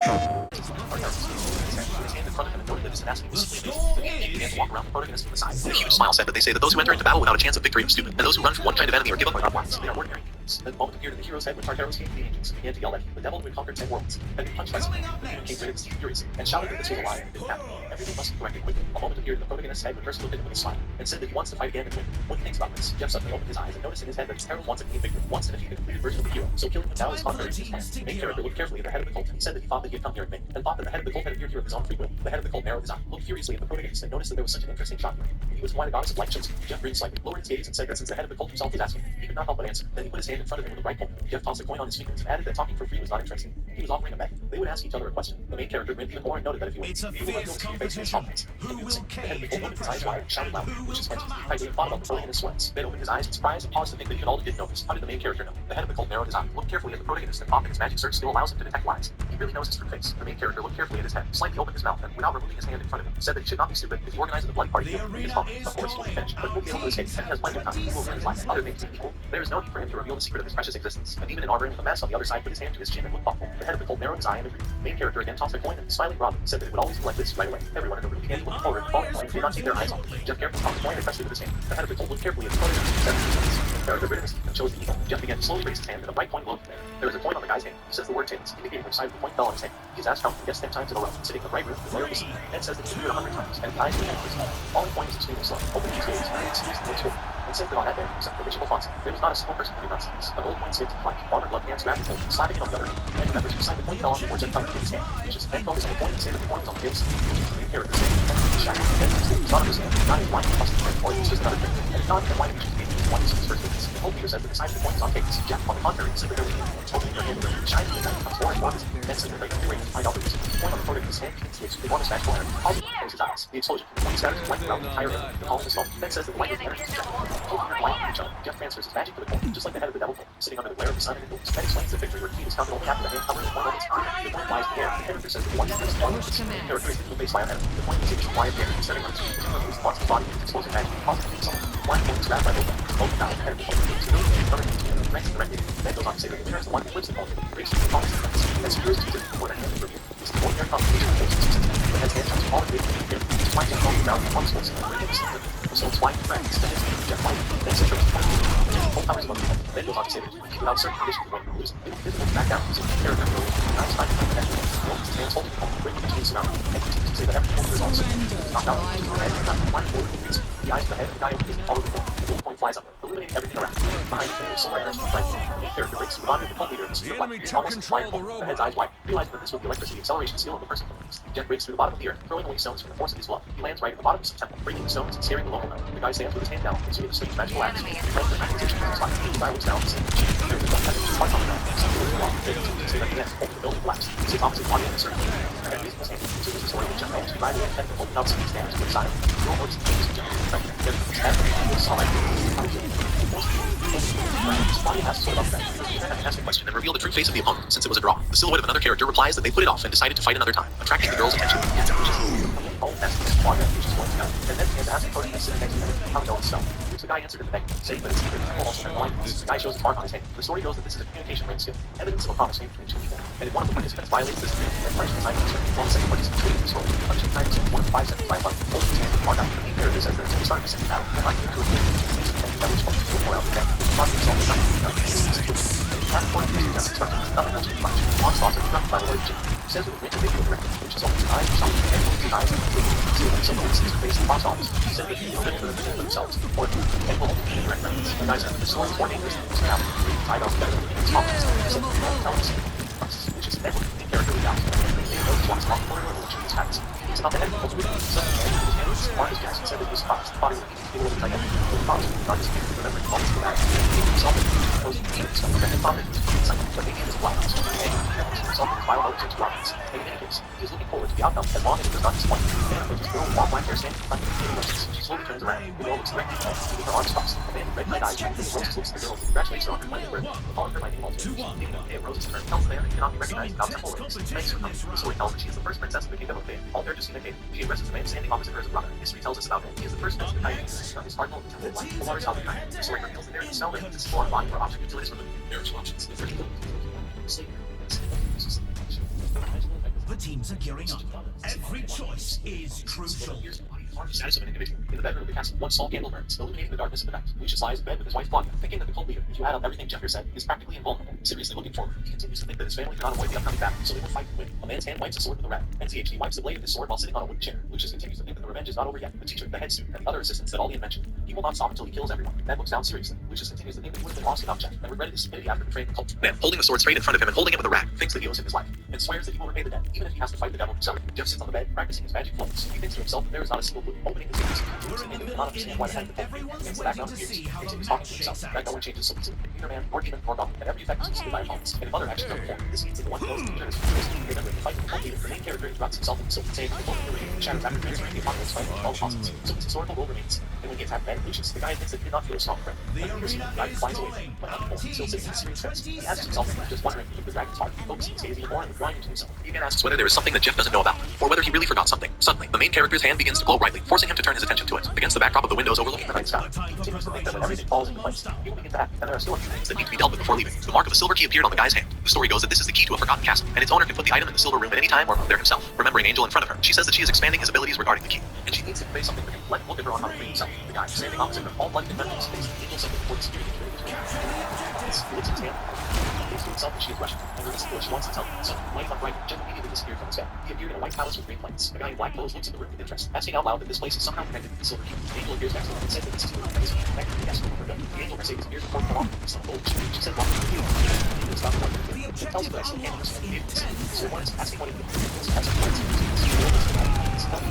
In front of him and noted that his tenacity was simply amazing. The king began to walk around the protagonist from the side. A huge smile said that they say that those who enter into battle without a chance of victory are stupid, and those who run from one kind of enemy or give up are not wise. They are ordinary humans. Then the moment appeared in the hero's head when Tartaros came to the angels and began to yell that the devil who had conquered 10 worlds had been punched by someone. The king became greatly furious and shouted that this was a lie and didn't happen. Everything must be corrected quickly. A moment appeared in the protagonist's head when Mercy looked at him with a smile and said that he wants to fight again and win. When he thinks about this, Jeff suddenly opened his eyes and noticed in his head that his herald wants a clean victory, wants to defeat the completed version of the hero. So killing him now is contrary to his plan. The main character looked carefully at the head of the cult and he said that he thought that he had come here in vain, and thought that the head of the cult had appeared here of his own free will. The head of the cult narrowed his eye, looked furiously at the protagonist, and noticed that there was such an interesting shot here. He was why the goddess of light chose him. Jeff grinned slightly, lowered his gaze, and said that since the head of the cult himself was asking, he could not help but answer. Then he put his hand in front of him with a bright coin. Jeff tossed a coin on his fingers and added that talking for free was not interesting. He was offering a bet. They would ask each other a question. The main character grinned even more and noted that if he wins, he will reveal his true face in his confidence. The head of the cult opened his eyes wide and shouted loudly, which is mentioned. Tightly thought about the protagonist's sweats. Then opened his eyes in surprise and paused to think that even all didn't notice. How did the main character know? The head of the cult narrowed his eye, looked carefully at the protagonist, and thought that his magic search skill allows him to detect lies. He really knows his true face. The main character looked carefully at his head, slightly opened his mouth, and without removing his hand in front of him, said that he should not be stupid. If he organizes a bloody party, he'll his phone. Of course, he will be finished, but he will be able to escape, and he has plenty of time. He will ruin his life. Other things being equal, there is no need for him to reveal the secret of his precious existence. And even in armor and with a mask on the other side, put his hand to his chin and looked thoughtful. The head of the cult narrowed his eye and agreed. The main character again tossed a coin and, smiling broadly, said that it would always be like this right away. Everyone in the room began to look forward, and falling coin did not take their eyes off him. Jeff carefully tossed the coin and pressed it with his hand. The head of the cult looked carefully at the protagonist and said that he was the character gritted his teeth and chose the evil. Jeff began to slowly raise his hand, and a bright coin glowed from there. There was a coin on the guy's hand. He says the word tails, indicating which side of the coin fell on his hand. He is asked how he guessed 10 times in a row, sitting in the right room, the layer of the sea, and says that he can do it 100 times, and the eyes of the hand small. Falling coin is extremely slow, opening his gaze, and sneezed and looked and said that on that day, except for Rachel Alfonso, there was not a single person who did not sneeze. An old coin skipped and flashed. Armored gloved hands grabbed the coin, slapping it on the other hand, and remembers beside the coin fell on the words that covered his hand. He just then focused on the coin and said that the coin was on the tails. The main character said, and he shattered. And he was not understand, not in blind across the coin, or it was just another trick. And not in blind which is being used one is his first witness. The whole leader said that the side of the coin was on tails. Jeff, on the contrary, said that there was no totally in her hand, and shining the night becomes more and more visible. Then said that they could to find out the reason. The coin on the protagonist's hand begins to make enormous magical energy, causing him to close his eyes. The explosion, the coin scatters light around the entire room. The column is small. Then says that the light is energy is Jeff. Holding her light on each other, Jeff transfers his magic to the coin, just like the head of the devil coin, sitting under the glare of the sun and the moons. Then explains that victory where he was counted only after the hand covered in one moment's time. The coin flies in the air. The character says that the one that is one of the characteristic of the base fire head. The coin is able to fly in the air, setting on its feet, which moves parts of the body with explosive magic, causing it to summon. One coin is grabbed by both down, the head of the coin moves to the other hand to the next directed. Then goes on to say that the winner is the one who flips the coin, breaks the coin, and secures the before the hand is revealed. This is the ordinary complication of forces. The head's hand touches all of the air. It's flying down the ground and one swings and breaking the center. So it's flying to friends. Then it's Jeff White. Then it's the full powers above the head. Then goes on to say that without certain conditions, the wind moves invisible back down. So the character will not time to connect. His hands holding the coin, breaking between the surrounding. And continues to say that every coin is also knocked out. The head is not flying forward and moves. The eyes of the head and the guy opens all of the coin. The little coin flies up, illuminating everything around. Behind the fingers, somewhere there's the flank. The main character breaks the bond with the cult leader and the speed of light. Almost flying coin. The head's eyes wide, realizing that this was the electricity acceleration skill of the person. Jeff breaks through the bottom of the earth, throwing away stones from the force of his love. He lands right at the bottom of some temple, breaking the stones and scaring the local knight. The guy stands with his hand down, consuming the strange magical axe. He claims the acquisition of his life. The guy looks down and says, "There is a head of heart on the ground." Some people are wrong. They say that the end, holding the building collapsed. He sits opposite Claudia and circle. And using his hand, he considers the story of Jeff Holmes, who died in the head and opened up some stands to the side. No words and things of Jeff. His head, he saw like Claudia has to sort of upset. Ask a question and reveal the true face of the opponent, since it was a draw. The silhouette of another character replies that they put it off and decided to fight another time, attracting the girl's attention. And then he has to ask the protagonist sitting next to him how to know himself. The guy answered in the negative, saying that it's secret and also blindness. The guy shows his mark on his hand. The story goes that this is a communication range skill, evidence of a promise made between two people. And if one of the participants violates this agreement and punches inside the answer, one second participant treating the story, punching times 1 to 5 seconds by one, holding his hand with the mark out. The main character says that it's the start of the second battle, and not to a game, and that which comes to pour out the deck, causing himself to after 40 years, he instructed nothing else to punch. Onslaughts are conducted by the Lord of Jim. He says with a great video director, which is always his eyes, shouting, and his eyes, and some of his face and box office. He said that he will for themselves, or and will only be direct reference. The guy said that the story is more dangerous than it's now. I don't better than it's talking. He said that he won't tell us, which is never the character without. They know he's once off the corner of which he has. He's about the head of the culture. So, Marcus Jackson said that he was surprised. The body would be able to identify the body. Marcus Jackson remembered the bodies of the back. He himself was something that he found it. But maybe it was wild. Something wild over to Robbins. In any case, he's looking forward to the outcome as long as it does not disappoint. And with his girl while black hair standing in front of the roses, she slowly turns around. The girl looks directly at him, with her arms crossed. The man with red eyes and the roses looks at the girl and congratulates her on her money birthday. Following her lightning bolts. Leaving the bouquet of roses in her, tells the man that he cannot be recognized without temple roses. Thanks for coming. The story tells that she is the first princess of the kingdom of Bane. All there to see the king. She addresses the man standing opposite her as a brother. History tells us about him. He is the first prince of the Titan. His cardinal and temple life. The waters out of the night. The story reveals that there is a spell that is explored body or object utilities from the marriage options. The first sleep. Plans are gearing up. Every choice is crucial. The status of an individual. In the bedroom of the castle, one small candle burns, illuminating the darkness of the night. Lucius lies in bed with his wife Claudia, thinking that the cult leader, if you add up everything Jeffrey said, is practically invulnerable. Seriously looking forward, he continues to think that his family cannot avoid the upcoming battle, so they will fight and win. A man's hand wipes a sword with a rat. NCHD wipes the blade of his sword while sitting on a wooden chair. Lucius continues to think that the revenge is not over yet. The teacher, the head student, and the other assistants said all the invention. He will not stop until he kills everyone. Ned looks down seriously. Lucius continues to think that he would have been lost without Jeff, and regretted his stupidity after betraying the cult. Ned, holding the sword straight in front of him and holding it with a rat, thinks that he owes him his life, and swears that he will repay the debt, even if he has to fight the devil himself. Jeff sits on the bed, practicing his magic flows. He thinks to himself that there is not a single clue. Opening his fingers, We're in the middle of inning. Everyone's waiting to see how the match shakes out. no one changes so easily. Neither man, nor demon, nor goblin, and every effect is considered by opponents. And if other actions are performed, this means that the one who knows the future is remember the fight with the cult leader. The main character interrupts himself with the silver saying that the cult leader shatters after transferring the apocalypse fight with all apostles. So his historical role remains. And when he attacked Ben Lucius, the guy admits that he did not feel a strong friend. The arena is flies away, but not before. Still sitting in a serious face. He asks himself, just wondering if the dragon's heart, focusing his gaze even more and withdrawing into himself. He again asks whether there is something that Jeff doesn't know about, or whether he really forgot something. Suddenly, the main character's hand begins to glow brightly, forcing him to turn his attention to it. Against the backdrop of the windows overlooking the night sky, he continues to think that when everything falls into place, he will begin to act, and there are still a few things that need to be dealt with before leaving. The mark of a silver key appeared on the guy's hand. The story goes that this is the key to a forgotten castle, and its owner can put the item in the silver room at any time or move there himself. Remembering Angel in front of her, she says that she is expanding his abilities regarding the key, and she needs to convey something to him. Let him look at her on how to free himself. The guy, standing opposite her, all bloody and mental, space, Angel something for the security between him. He looks at his hand, thinks to himself that she is Russian, and releases what she wants to tell him. So, lighting up right, Jeff immediately disappeared from his bed. He appeared in a white palace with green plates. The guy in black clothes looks at the room with interest, asking out loud that this place is somehow connected to the silver key. Angel appears next to him and says that this is the room that is connected to the guest room of her bed. The angel Mercedes appears before the alarm. Some gold. She said, "Welcome to the key." He stops wondering. She tells her that she can't understand the so one is asking what he did.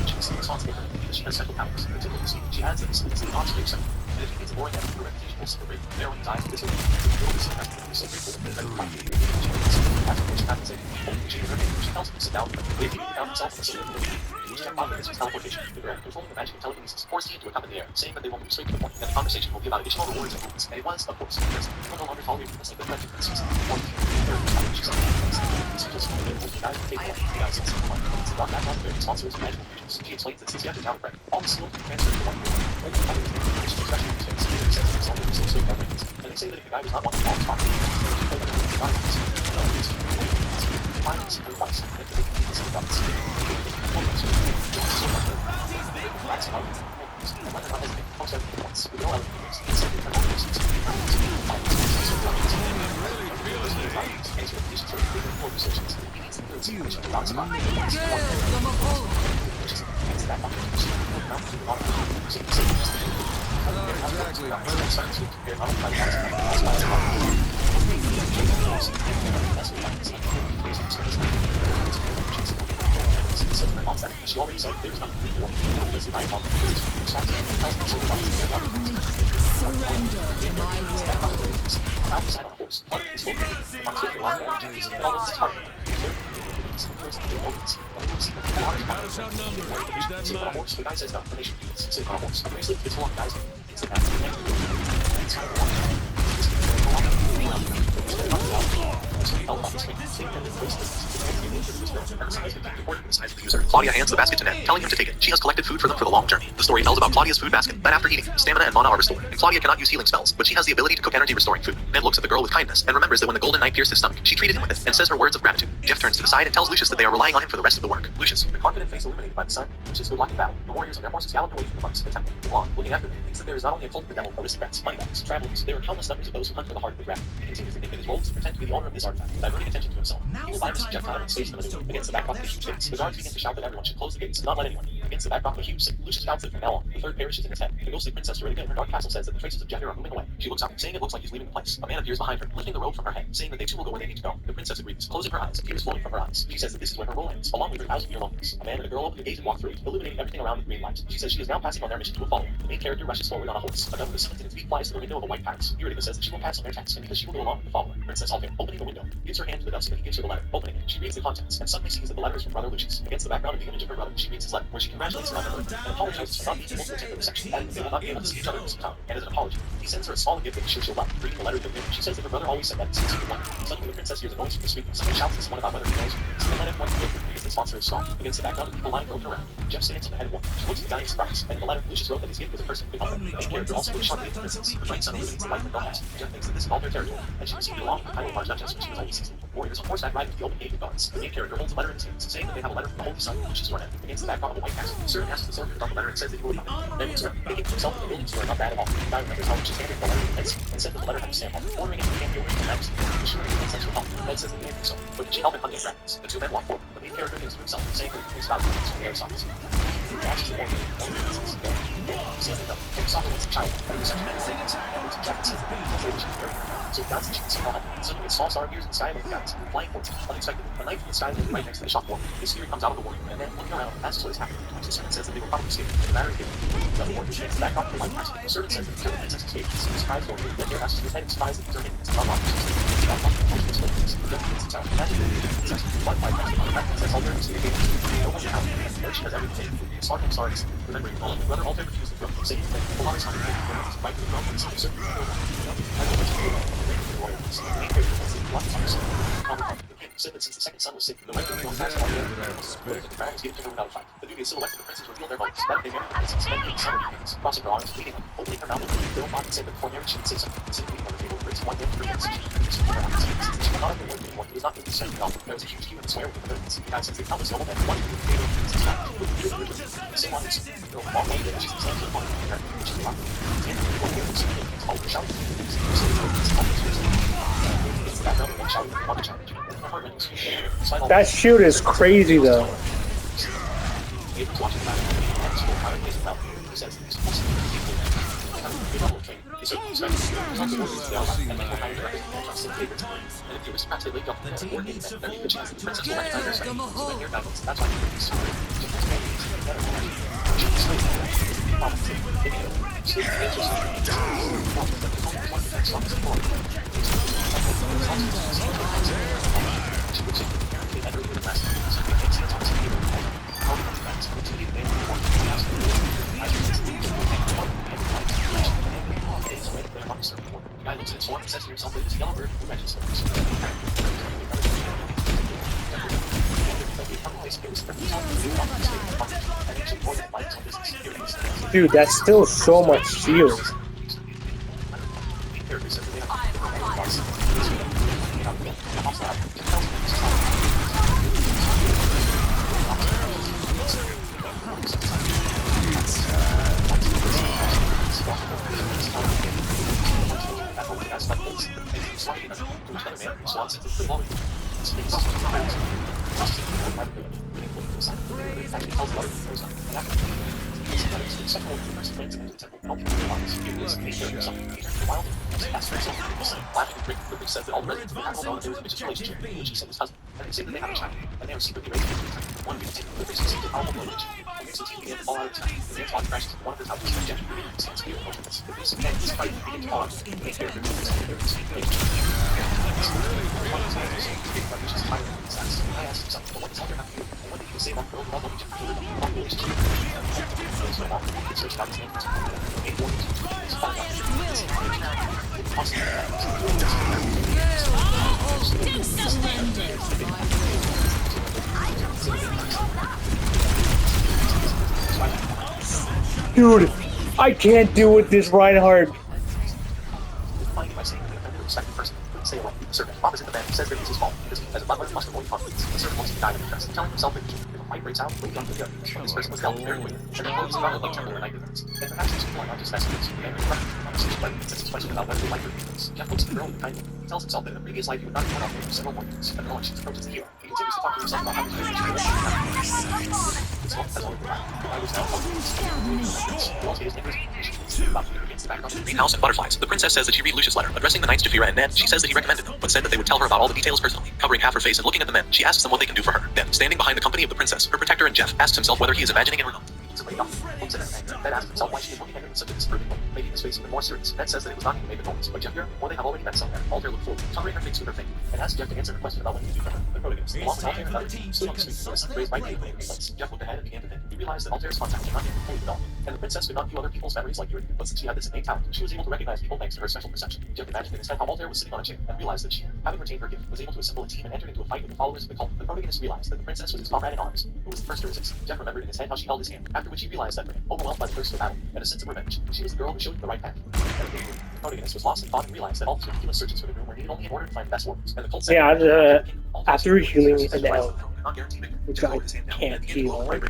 She's responsible for it because she has special powers. Particularly, she adds that this is the non-space center. And if he needs a boring end, the reputation will celebrate. Narrowing his eyes with this will be so grateful that they're fine. After what she had to say, only she her name, she tells him to sit down, wait for him to count himself and sit down. Jeff found that this was teleportation. The director, controlling the magic of telekinesis, forced he into a cup in the air, saying that they will move straight to the point, and the conversation will be about additional rewards and movements. And it was, of course, because people no longer tolerate this like the threat to Christmas. One, third, she said, this was just the guy who take one, the guy says something like, it's the dark background of sponsors and magical creatures. She explains that since Jeff is now a friend, all the skill can be transferred to one person. When the other is making a especially in space, he says that some of the so everything. And they say that if the guy does not want to fall spot, he will go back to the guy. Violence and vice, and if they can be some guns. That's how she already said there's nothing before. Surrender to my will. Outside on a horse, part of his whole thing, on taking on more duties and all of his target. Sit on a horse, the guy says no, the nation units. Sit on a horse, obviously, it's one guy's it's the Claudia hands the basket to Ned, telling him to take it. She has collected food for them for the long journey. The story tells about Claudia's food basket, that after eating, stamina and mana are restored, and Claudia cannot use healing spells, but she has the ability to cook energy-restoring food. Ned looks at the girl with kindness, and remembers that when the golden knight pierced his stomach, she treated him with it, and says her words of gratitude. Jeff turns to the side and tells Lucius that they are relying on him for the rest of the work. Lucius, the confident face illuminated by the sun, Lucius good luck in battle. The warriors on their horses galloped away from the monks of the temple. Juan, looking after them, thinks that there is not only a cult of the devil, aristocrats, moneybags, travelers, there are countless numbers of those who hunt for the heart of the dragon. He continues to think that his role is to pretend to be the owner of this artifact, diverting attention to himself. He will buy this projectile and space the maneuver. Against the backdrop of the huge gates, the guards begin to shout that everyone should close the gates and not let anyone. Against the backdrop of a huge city, Lucius shouts that from now on, the third perishes in his head. The ghostly princess Dorinda in her dark castle says that the traces of Jeffrey are moving away. She looks up, saying it looks like he's leaving the place. A man appears behind her, lifting the robe from her head, saying that they too will go where they need to go. The princess agrees, closing her eyes, tears flowing from her eyes. She says that this is where her role ends, along with her 1,000-year loneliness. A man and a girl open the gate and walk through it, illuminating everything around with green light. She says she is now passing on their mission to a follower. The main character rushes forward on a horse. A number of summons in its beak flies to the window of a white palace. Eurydice says that she will pass on their text, and because she will go along with the follower. Princess Alvin, opening the window, gives her hand to the dust, and he gives her the letter. Opening it, she reads the contents, and suddenly sees that the letter is from Brother Lucius. Against the background of the image of her brother, she reads his letter, where she congratulates him on her birthday, and apologizes for not being able to attend the reception, adding that they will not be able to see each other for some time. And as an apology, he sends her a small gift that she'll love. Reading the letter to him, she says that her brother always said that since he could wonder. Suddenly the princess hears a noise from the speaker. Someone shouts to someone about whether he knows her. So they let him one gift because this response to his song. Against the background of people lying broken around, Jeff stands on the head of one. She looks at the guy in surprise, and the letter Lucius wrote that his gift was a person who could help him. The main character also looks sharply at the princess. The bright sun illuminates the light of the has. Jeff thinks that this is all their territory, and she received along with the title of Archduchess when she was only 16. Warriors on horseback ride into the open gate with guards. The main character holds a letter in his hands, saying that they have a letter from the Holy Sun, which is sworn in. Against the background of a white castle, the servant asks the soldier about the letter and says that he will come in. Then looks around, thinking to himself that the buildings are not bad at all. The guy remembers how much his handed the letter to the prince, and said that the letter had a stamp on it, ordering it to be away from Majesty. The sure the princess will help. Ned says that he may do so, but can she help in hunting dragons? The two men walk forward. The main character thinks to himself, saying that he thinks about things from the air socks. He asks the warrior, standing up, and saw her as a child, and he was such a man, and looks at Jeff and says that he was very so God's she can see all. Suddenly a small star appears in the sky like guys, flying towards him. Unexpectedly, a knife in the sky lands right next to the shop wall. The spirit comes out of the warrior, and then looking around, asks what is happening. The servant says that they were probably escaping, and the matter is given. The warrior takes back off the white castle. The servant says that the killer princess escaped. He sees surprised warrior, then there asks his head in surprise that these are enemies. Unlock the system. The unlock the potion is focused. The devil gets its out. Imagine the princess. One white castle on the back princess Alter receives the game. No one can help. There she has everything. Smart and sorry. Remembering all, brother Alter refused the throne, saying that the lot is hungry. Fight for the throne, and so the servant will go. I will let you go. The king said that since the second son was sick, the right to the tax on the crown was given to her without a fight. The duty is still elected. The princes reveal their votes. That they marry the princess, then king son of the kings, crossing her arms, leading them, opening her mouth, they don't mind and say that before marriage she would say something, sitting leaning on the table, brings one hand to her lips, she would not have been working anymore. It was not going to be second off. There was a huge queue in the square with the curtains. The guy says they countless noble men wanted to be the princess back. The same one is the long way that she's the same to the point of her. She's not. And one year, the king's all shouting. That shoot is crazy though. Dude, that's still so much shield. Dude, I can't deal with this Reinhardt. Say what the servant opposite the man says that it's his fault because as a butler must avoid conflicts. The servant wants to die in the dress, telling himself that if a fight breaks out, wait on the other. This person was dealt very quickly, and their clothes rather like temporary night defense. And perhaps these people are not just messengers, and they're conversation like Princess's question about whether they like her feelings. Jeff looks at the girl with kindly. He tells himself that in a previous life he would not have run off for several more years. At the moment she approaches the hero, he continues to talk to himself about how he's going to this one has only been I was now Greenhouse and butterflies. The princess says that she read Lucius' letter, addressing the knights to Fira and Ned. She says that he recommended them, but said that they would tell her about all the details personally. Covering half her face and looking at the men, she asks them what they can do for her. Then, standing behind the company of the princess, her protector and Jeff asks himself whether he is imagining it or not. Looks at her, Ned asks himself why she is looking at him in such a disapproving way, making his face even more serious. Ned says that it was not he who made the noise, but Jeff here, or they have already met somewhere. Alter looked forward, covering her face with her finger, and asks Jeff to answer her question about what he can do for her. The protagonist, along with Alter and others, stood on the street, raised by the raised by the Jeff looked ahead and began to think. He realized that Alter's contact was not yet fully developed. and the princess could not view other people's memories like purity. But since she had this innate talent, she was able to recognize people thanks to her special perception. Jeff imagined in his head how Altair was sitting on a chair, and realized that she, having retained her gift, was able to assemble a team and entered into a fight with the followers of the cult. The protagonist realized that the princess was his comrade in arms, who was the first to resist. Jeff remembered in his head how she held his hand, after which he realized that, overwhelmed by the thirst for battle and a sense of revenge, she was the girl who showed him the right path. The protagonist was lost in thought and realized that all these ridiculous searches for the room were needed only in order to find the best warriors. And the cult said, Yeah, after healing an L, elf, which I can't heal, like,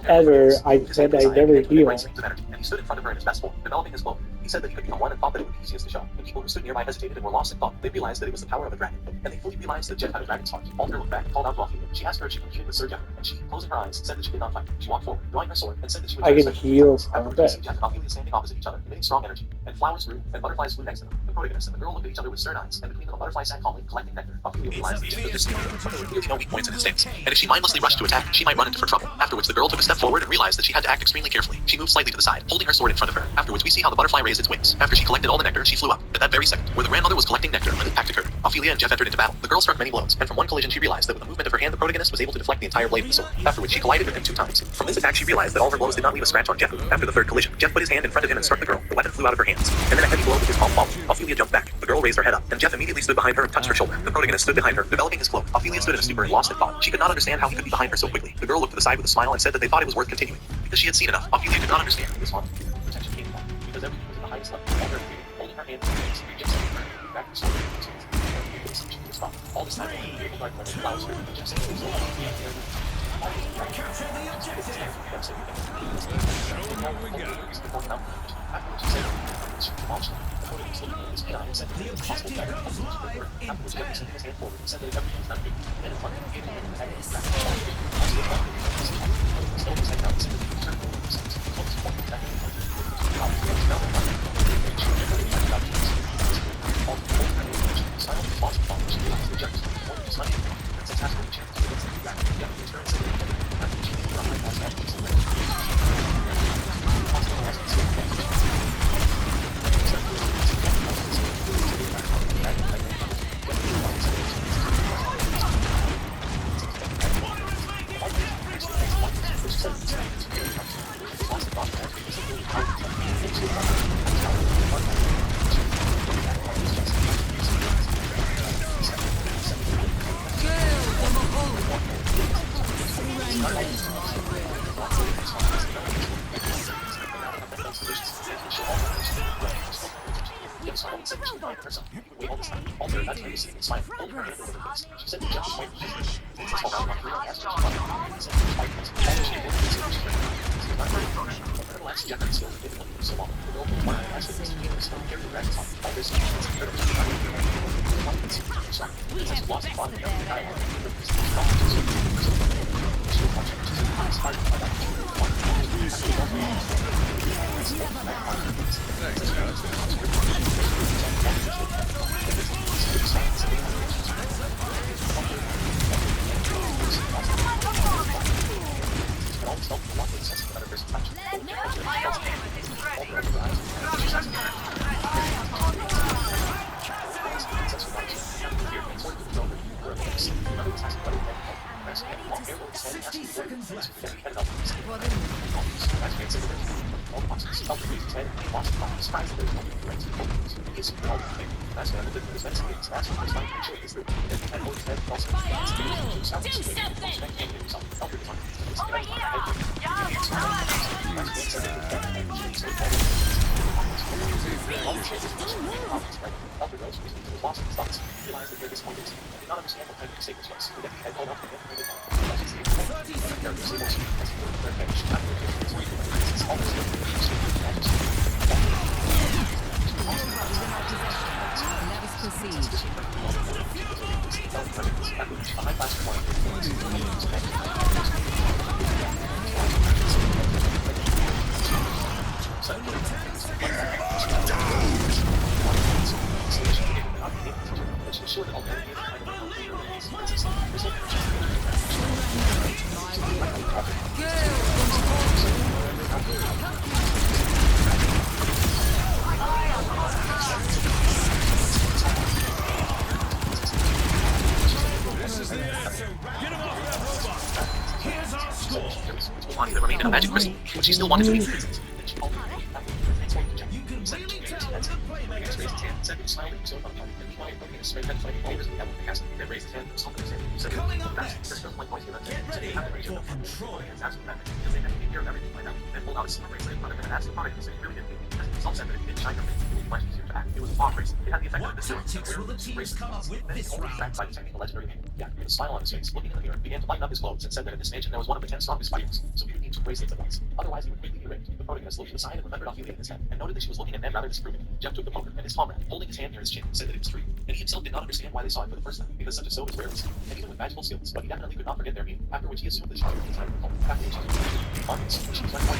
ever, I said I never heal. And he stood in front of her in his best form, developing his glow. He said that he could become one and thought that it would be easiest to show. And people who stood nearby hesitated and were lost in thought. They realized that it was the power of a dragon. And they fully realized that Jeff had a dragon's heart. Altair looked back and called out to Ophelia. She asked her if she could communicate with Sir Jeff, and she, closing her eyes, said that she did not fight. She walked forward, drawing her sword, and said that she would I can heal Afterwards, Jeff and Ophelia standing opposite each other, emitting strong energy, and flowers grew, and butterflies flew next to them. The protagonist and the girl looked at each other with stern eyes, and between them a butterfly sat calmly, collecting nectar. Ophelia realized that Jeff was no weak points in his stance, and if she mindlessly rushed to attack, she might run into for trouble. Afterwards, the girl took a step forward and realized that she had to act extremely carefully. She moved slightly to the side, holding her sword in front of her. Afterwards, we see how the butterfly raised its wings. After she collected all the nectar, she flew up. At that very second, where the grandmother was collecting nectar, an impact occurred. Ophelia and Jeff entered into battle. The girl struck many blows, and from one collision she realized that with a movement of her hand, the protagonist was able to deflect the entire blade of the sword. Afterwards, she collided with him 2 times. From this attack, she realized that all her blows did not leave a scratch on Jeff. After the third collision, Jeff put his hand in front of him and struck the girl. The weapon flew out of her hands, and then a heavy blow with his palm followed. Ophelia jumped back. The girl raised her head up, and Jeff immediately stood behind her and touched her shoulder. The protagonist stood behind her, developing his cloak. Ophelia stood in a stupor and lost in thought. She could not understand how he could be behind her so quickly. The girl looked to the side with a smile and said that they thought it was worth continuing, because she had seen enough. Ophelia could not understand this one. Protection came from, because everything was at the highest level. All her holding her hand, Jeff said, back to sword. All this time, the beautiful dark lemon flowers grew, and Jeff said, capture the objective! The objective goes live in 60 seconds left. in a magic crystal, which she still wanted to eat. Then she called her transformed to Jack. You can Said really that she tell was the raised his playmaker. hand, said he was smiling, so unfunny, and he wanted to straight and fighting all risen down the castle. Then raised his hand and stomped his hand. Said, Coming up that's next, just like voice he left. get Said he ready had to raise for your control. hands asked him that because they had to hear of everything by now. Then pulled out his silver bracelet in front of him and asked the product if it really did anything. As the result said that it didn't shine or anything, it was much easier to act. It was a fog bracelet. It had the effect of What distilling. tactics will the teams come up with Then he this only round? by detecting the legendary name. Yeah, with a smile on his face, looking in the mirror, began to lighten up his clothes and said that in this mansion there was one of the 10 strongest fighters, so he would need 2 bracelets at once. Otherwise, he would greatly be raped. The protagonist looked aside and remembered Ophelia in his head, and noted that she was looking at men rather disapprovingly. Jeff took the poker, and his comrade, holding his hand near his chin, said that it was free. And he himself did not understand why they saw it for the first time, because such a soap is rarely seen, and even with magical skills, but he definitely could not forget their meaning, after which he assumed that she was inside of the cult. After which he was like,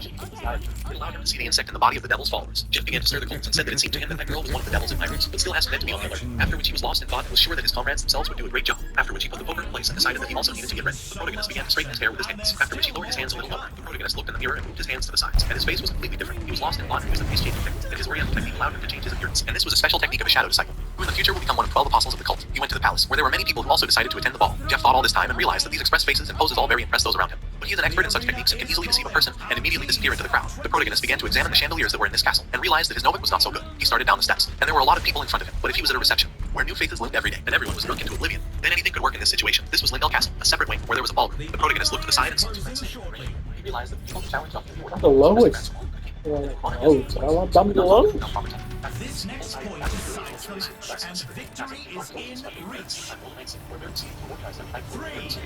it allowed him to see the insect in the body of the devil's followers. Jeff began to stir the coals and said that it seemed to him that that girl was one of the devil's admirers, but still asked men to be on the alert. After which he was lost in thought and was sure that his comrades themselves would do a great job. After which he put the poker in place and decided that he also needed to get ready. The protagonist began to straighten his hair with his hands. After which he lowered his hands a little lower. The protagonist looked in the mirror and moved his hands to the sides, and his face was completely different. He was lost in thought and used the face changing technique, and his oriental technique allowed him to change his appearance. And this was a special technique of a shadow disciple, who in the future will become one of 12 apostles of the cult. He went to the palace, where there were many people who also decided to attend the ball. Jeff thought all this time and realized that these expressed faces and poses all very impressed those around him. But he is an expert in such techniques and can easily deceive a person and immediately disappear into the crowd. The protagonist began to examine the chandeliers that were in this castle, and realized that his Novik was not so good. He started down the steps, and there were a lot of people in front of him. But if he was at a reception, where new faces lived every day, and everyone was drunk into oblivion, then anything could work in this situation. This was Lindell Castle, a separate wing, where there was a ballroom. The protagonist looked to the side and saw two men sitting. He realized that the people challenged Ophelia were not The lowest. Oh, well, down below. This next point decides the match, and victory is in reach. 3, 2,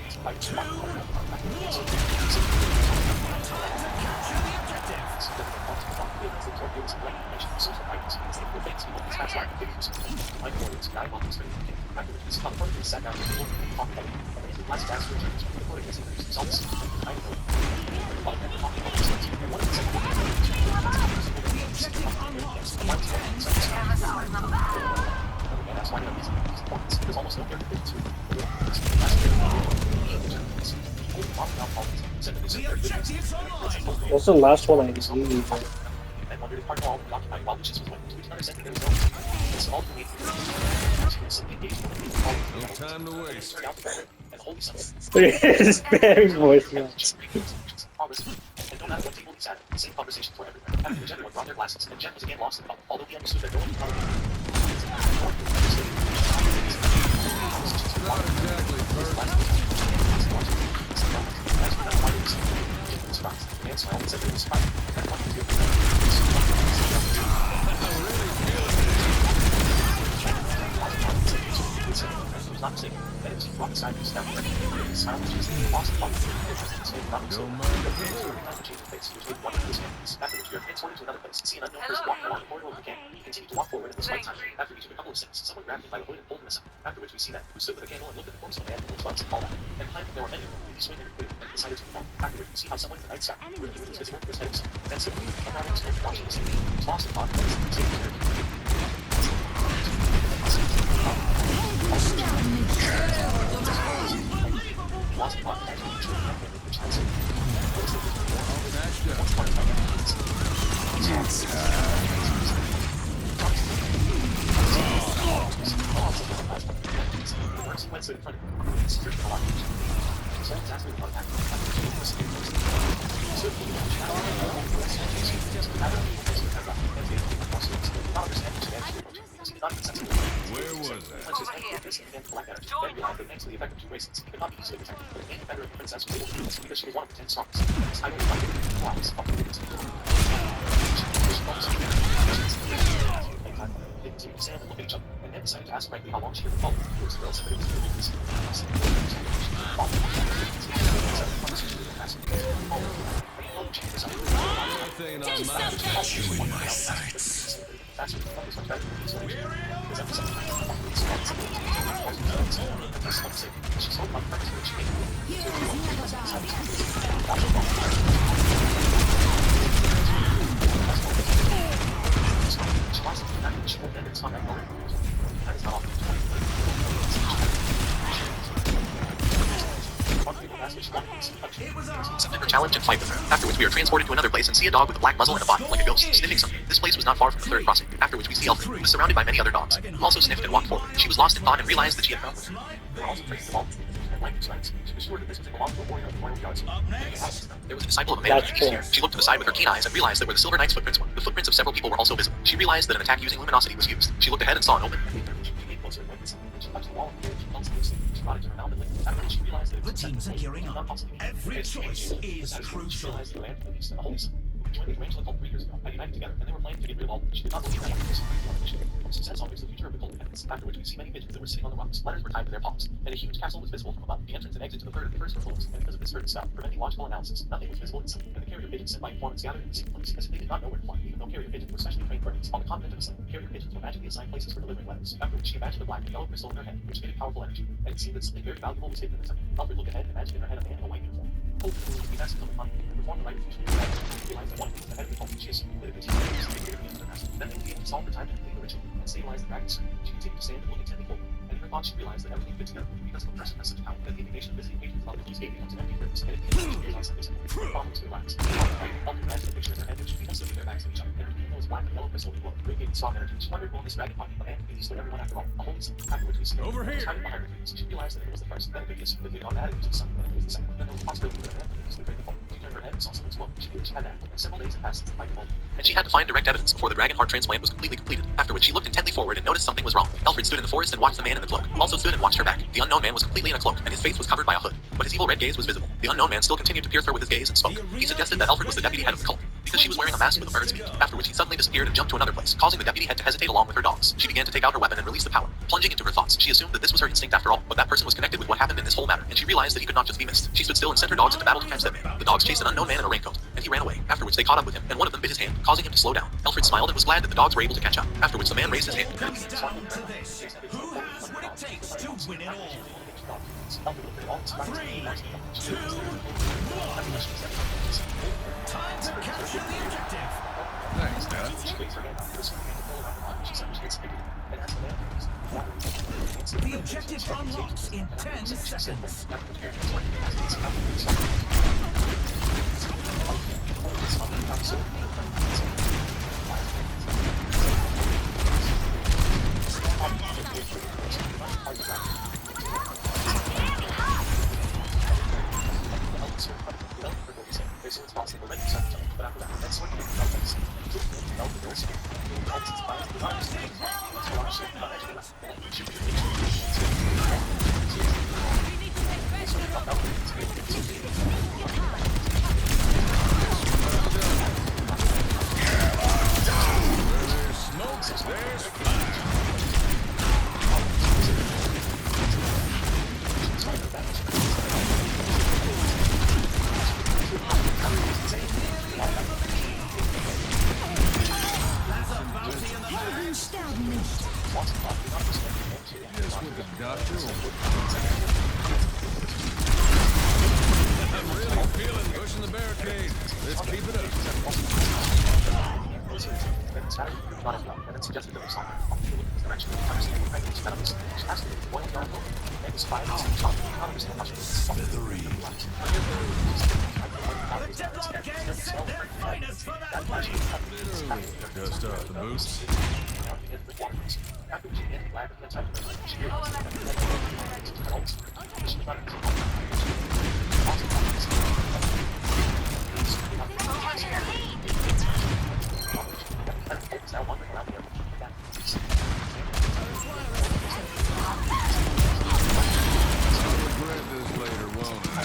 the objectives are mine. What's the last one I need? And wondered if Cardinal would occupy while Lucius was waiting. To which another said that there was no reason. This all made No time to waste. and holy son. His very voice. And no matter what table he sat at, the same conversations were everywhere. After which everyone brought their glasses, and Jen was again lost in thought, although he understood that no one could Not exactly perfect. After reaching a couple of steps, someone grabbed him by the hood and pulled him aside. After which we see that, who stood with a candle and looked at the corpse of a man who was once and all that. And behind him there were many of them, he swing and quickly and decided to perform. After which we see how someone in the night sky, with his visible, his head himself. Then suddenly, a crowd was watching the scene. He was lost in thought, and Where was that? Thanks to the effect of 2 races, he could not be easily detected, but the main defender of the princess was able to do this because she was one of the 10 strongest. This highly effective flies up to the they continued to stand and look at each other, and then decided to ask frankly how long she had been following. It was the girl said that it was the weakness. Nothing on my Chewing my sights. Challenge and fight with her. After which we are transported to another place and see a dog with a black muzzle and a body, like a ghost, sniffing something. This place was not far from the third crossing. After which we see Elfin, who was surrounded by many other dogs, who also sniffed and walked forward. She was lost in thought and realized that she had found her. and lightning strikes. She was sure that this was a belonged to a warrior of the royal guards. Up next, There was a disciple of a man That's named Eastir. true. She looked to the side with her keen eyes and realized that where the Silver Knight's footprints were, the footprints of several people were also visible. She realized that an attack using luminosity was used. She looked ahead and saw an open. She came closer and went inside. She touched the wall and she felt something sleep. She brought it to her mouth and licked it. After which she realized that it the was teams are gearing up. Every choice is She crucial. realized that the land police and the holy son joined the Tarantula cult 3 years ago, had united together, and they were planning to get rid of all. She did not believe that after this. She said songs the future of the cult independence, after which we see many pigeons that were sitting on the rocks. Letters were tied to their palms, and a huge castle was visible from above. The entrance and exit to the third and the first were closed, and because of this certain stuff, preventing logical analysis, nothing was visible inside. And the carrier pigeons sent by informants gathered in the same place, as if they did not know where to fly, even though carrier pigeons were specially trained birds. On the continent of the sun, carrier pigeons were magically assigned places for delivering letters, after which she imagined a black and yellow crystal in her head, which emitted powerful energy, and it seemed that something very valuable was hidden in the temple. Alfred looked ahead and imagined in her head a man in a white uniform. Hope that would be best to money and perform the right of future. She realized that one thing was ahead of the cult. She assumed that it would teach her to stay clear of the master. Then they would be able to solve her time to complete the ritual and stabilize the dragon's circle. She continued to stand and look intently forward, and in her thoughts she realized that everything fit together because of a person has such power that the indignation of visiting patrons about the police gate becomes an empty phrase, and it becomes to realize that this problems to relax. Alfred imagined a picture in her head which people stood with their backs to each other, and her kingdom was black and yellow crystal glowed, radiating strong energy. She wondered, will this dragon find a man who peace to everyone after all? A holy son. After which we see Over here. hiding behind the trees. She realized that it was the first, then it could be assumed that they had gone added to the sun, and it was the second. Then there was a possibility that a man could the fall. She turned her head and saw something slow. She knew she had to act, and several days had passed since the fight evolved. And she had to find direct evidence before the dragon heart transplant was completely completed. After which she looked intently forward and noticed something was wrong. Alfred stood in the forest and watched the man in the cloak. Also stood and watched her back. The unknown man was completely in a cloak, and his face was covered by a hood. But his evil red gaze was visible. The unknown man still continued to pierce her with his gaze and spoke. He suggested that Alfred was the deputy head of the cult, because she was wearing a mask with a bird's beak. After which he suddenly disappeared and jumped to another place, causing the deputy head to hesitate along with her dogs. She began to take out her weapon and release the power. Plunging into her thoughts, she assumed that this was her instinct after all, but that person was connected with what happened in this whole matter, and she realized that he could not just be missed. She stood still and sent her dogs into battle to catch that man. The dogs chased an unknown man in a raincoat, and he ran away, after which they caught up with him, and one of them bit his hand, causing him to slow down. Alfred smiled and was glad that the dogs were able to catch up, after which the man raised his hand. It comes down to this. Who has what it takes to win it all? 3, 2, 1. Time to capture the objective. Thanks, Doc. The objective unlocks in 10 seconds. Just with the doctor. I'm really feeling pushing the barricade. Let's keep it up. The Deadlock Gang set their finest for that money. Literally, dust off the boots. Regret this later, won't I?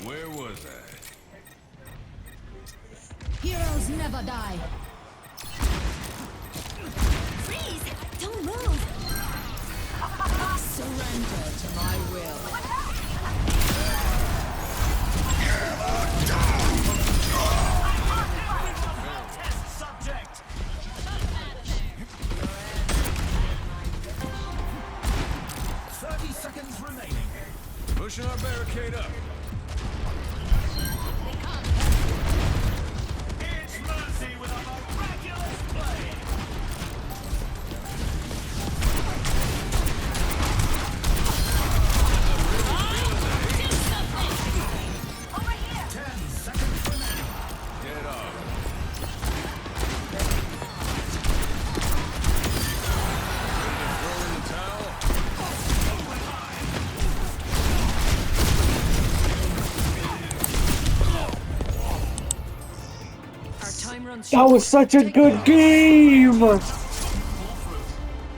Where was I? Heroes never die. Freeze! Don't move! Surrender to my will. Test subject. Seconds remaining. Pushing our barricade up. It's Mercy with a miraculous play. Over here! 10 seconds remaining. Get off. That was such a good game. Pull through.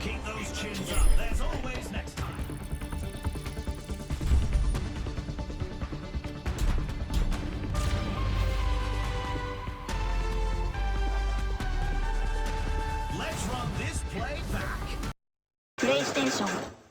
Keep those chins up. There's always next time. Let's run this play back. プレイステーション